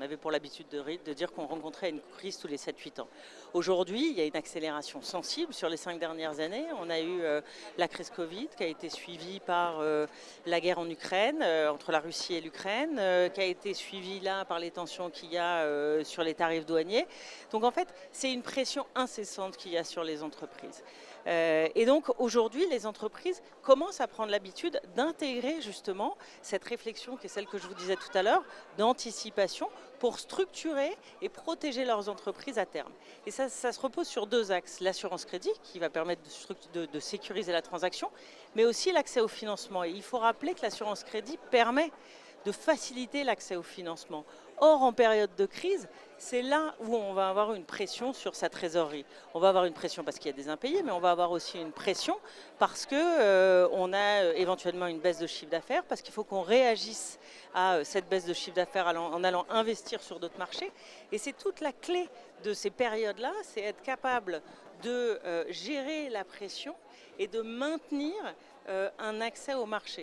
avait pour l'habitude de dire qu'on rencontrait une crise tous les 7-8 ans. Aujourd'hui, il y a une accélération sensible sur les 5 dernières années. On a eu la crise Covid qui a été suivie par la guerre en Ukraine, entre la Russie et l'Ukraine, qui a été suivie là par les tensions qu'il y a sur les tarifs douaniers. Donc en fait, c'est une pression incessante qu'il y a sur les entreprises. Et donc aujourd'hui, les entreprises commencent à prendre l'habitude d'intégrer justement cette réflexion qui est celle que je vous disais tout à l'heure, d'anticipation pour structurer et protéger leurs entreprises à terme. Et ça se repose sur 2 axes. L'assurance crédit qui va permettre de sécuriser la transaction, mais aussi l'accès au financement. Et il faut rappeler que l'assurance crédit permet de faciliter l'accès au financement. Or, en période de crise, c'est là où on va avoir une pression sur sa trésorerie. On va avoir une pression parce qu'il y a des impayés, mais on va avoir aussi une pression parce qu'on a éventuellement une baisse de chiffre d'affaires, parce qu'il faut qu'on réagisse à cette baisse de chiffre d'affaires en allant investir sur d'autres marchés. Et c'est toute la clé de ces périodes-là, c'est être capable de gérer la pression et de maintenir un accès au marché.